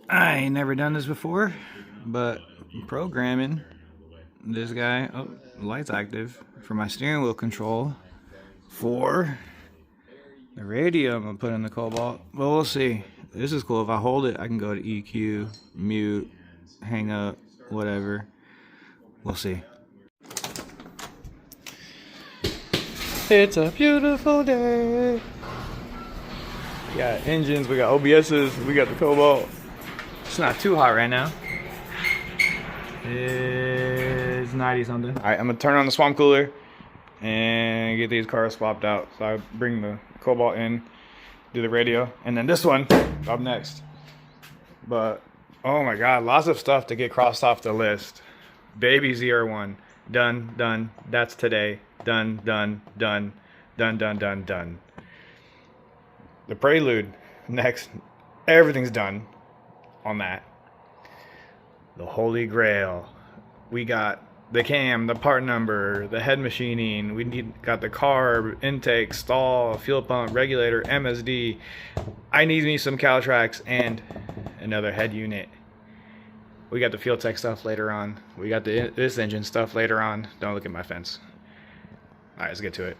I ain't never done this before, but programming this guy. Oh, light's active for my steering wheel control. For the radio, I'm gonna put in the Cobalt. But we'll see. This is cool. If I hold it, I can go to EQ, mute, hang up, whatever. We'll see. It's a beautiful day. We got engines, we got OBS's, we got the Cobalt. It's not too hot right now. It's 90 something. Alright, I'm gonna turn on the swamp cooler and get these cars swapped out. So I bring the Cobalt in, do the radio, and then this one up next. But oh my god, lots of stuff to get crossed off the list. Baby ZR1, done, done. That's today. Done, done, done, done, done, done, done. The Prelude, next. Everything's done on that. The Holy Grail. We got the cam, the part number, the head machining. Got the carb, intake, stall, fuel pump, regulator, MSD. I need me some Caltrax and another head unit. We got the fuel tech stuff later on. We got this engine stuff later on. Don't look at my fence. Alright, let's get to it.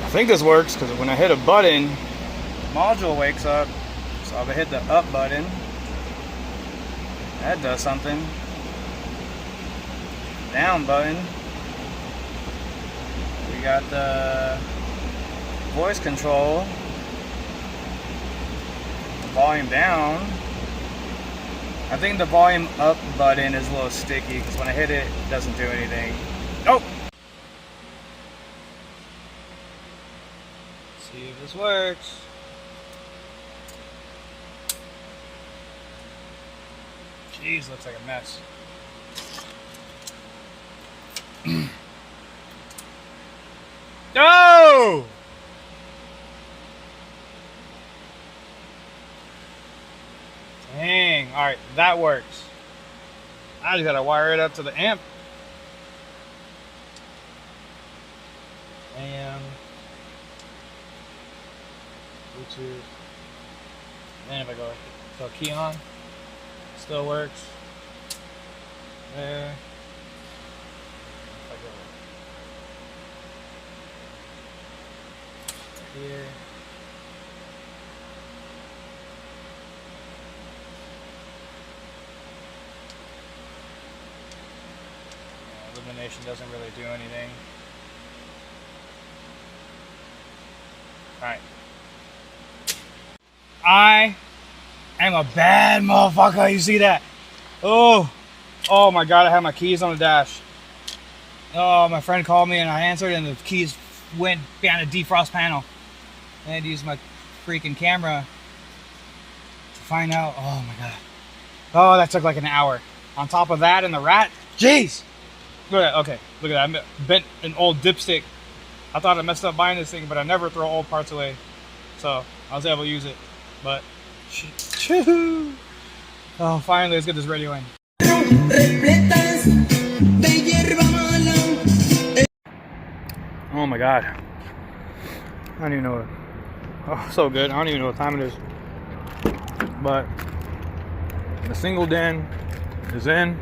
I think this works because when I hit a button, the module wakes up. So I'll hit the up button. That does something. Down button. We got the voice control. The volume down. I think the volume up button is a little sticky because when I hit it, it doesn't do anything. Oh! See if this works. Jeez, looks like a mess. No! Dang, alright, that works. I just gotta wire it up to the amp. And Bluetooth. Then if I go key on, still works. There. If I go here. Illumination doesn't really do anything. Alright. I am a bad motherfucker, you see that? Oh my god, I have my keys on the dash. Oh, my friend called me and I answered and the keys went behind the defrost panel. I had to use my freaking camera to find out. Oh my god. Oh, that took like an hour. On top of that and the rat, jeez! Look at that, okay, look at that. I bent an old dipstick. I thought I messed up buying this thing, but I never throw old parts away. So I was able to use it. But oh, finally, let's get this radio in. Oh my god. I don't even know what. Oh, so good. I don't even know what time it is. But the single den is in.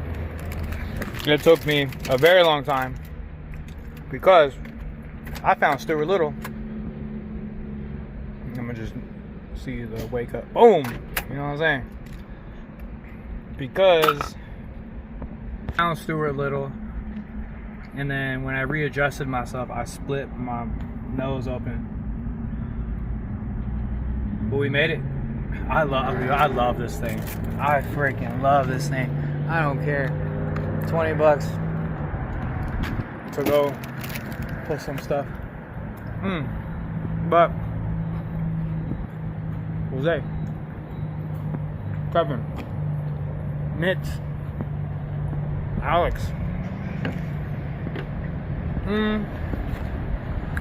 It took me a very long time because I found Stuart Little. I'm gonna just see the wake up. Boom! You know what I'm saying? Because I found Stuart Little, and then when I readjusted myself, I split my nose open. But we made it. I love this thing. I freaking love this thing. I don't care. $20 to go put some stuff. But Jose, Kevin, Mitch, Alex.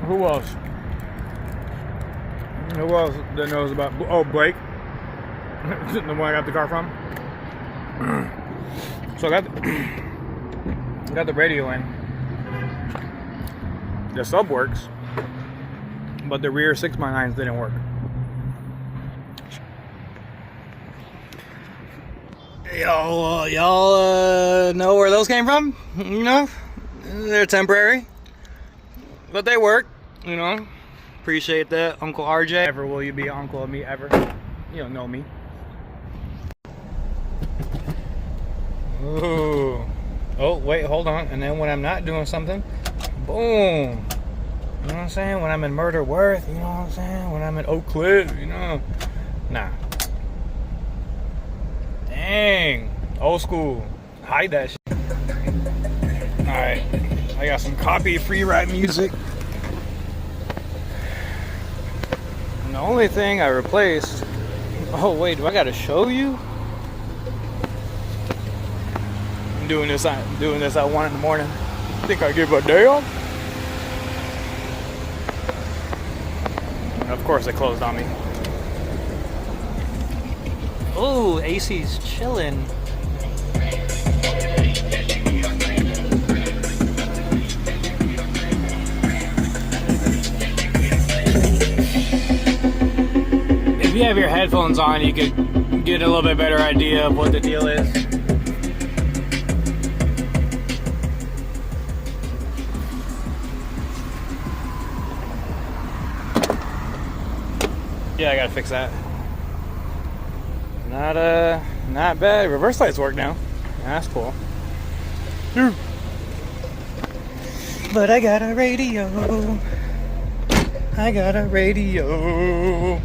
Who else? Who else that knows about? Oh, Blake, the one I got the car from. So I got the radio in. The sub works, but the rear 6x9s didn't work. Y'all know where those came from? You know, they're temporary, but they work. You know, appreciate that, Uncle RJ. Ever will you be an uncle of me ever? You don't know me. Ooh. Oh, wait, hold on. And then when I'm not doing something, boom. You know what I'm saying? When I'm in Murder Worth, you know what I'm saying? When I'm in Oak Cliff, you know. Nah. Dang. Old school. Hide that shit. Alright. I got some copy free ride music. And the only thing I replaced. Oh, wait, do I gotta show you? Doing this at 1 in the morning. Think I give a day off? And of course, it closed on me. Oh, AC's chilling. If you have your headphones on, you could get a little bit better idea of what the deal is. Yeah, I gotta fix that. Not bad. Reverse lights work now. That's cool. But I got a radio. I got a radio.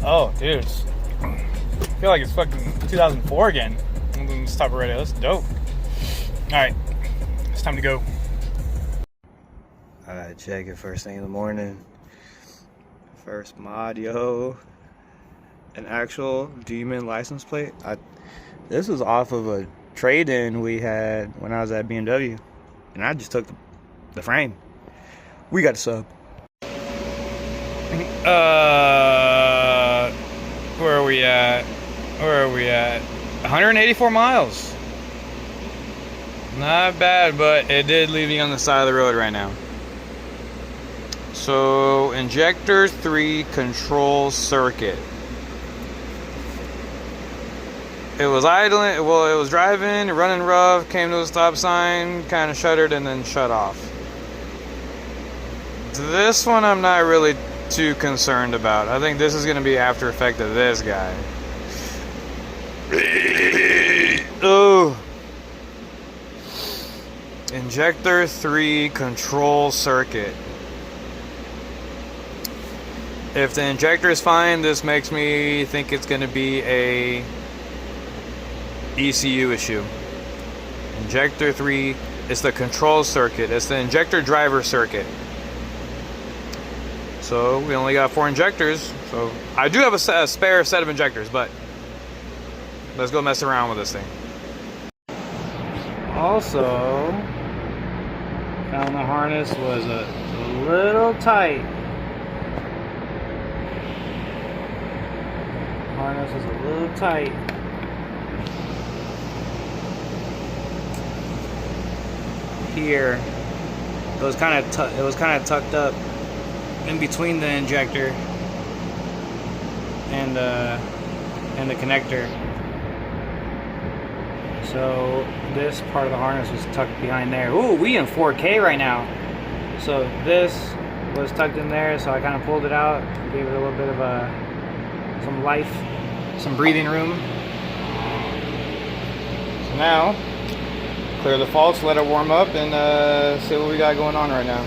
Oh, dude. I feel like it's fucking 2004 again. I'm gonna stop a radio. That's dope. Alright. It's time to go. Alright, check it first thing in the morning. First mod, yo. An actual demon license plate. This was off of a trade-in we had when I was at BMW. And I just took the frame. We got a sub. Where are we at? 184 miles. Not bad, but it did leave me on the side of the road right now. So, injector 3 control circuit. It was idling, well, it was driving, running rough, came to a stop sign, kind of shuttered, and then shut off. This one I'm not really too concerned about. I think this is going to be after effect of this guy. Oh. Injector 3 control circuit. If the injector is fine, this makes me think it's going to be a ECU issue. Injector 3 is the control circuit. It's the injector driver circuit. So we only got 4 injectors. So I do have a spare set of injectors, but let's go mess around with this thing. Also, found the harness was a little tight. Harness is a little tight. Here. it was kind of tucked up in between the injector and the connector. So this part of the harness was tucked behind there. Ooh, we in 4K right now. So this was tucked in there, so I kind of pulled it out, gave it a little bit of some life, some breathing room. So now, clear the faults, let it warm up, and see what we got going on right now.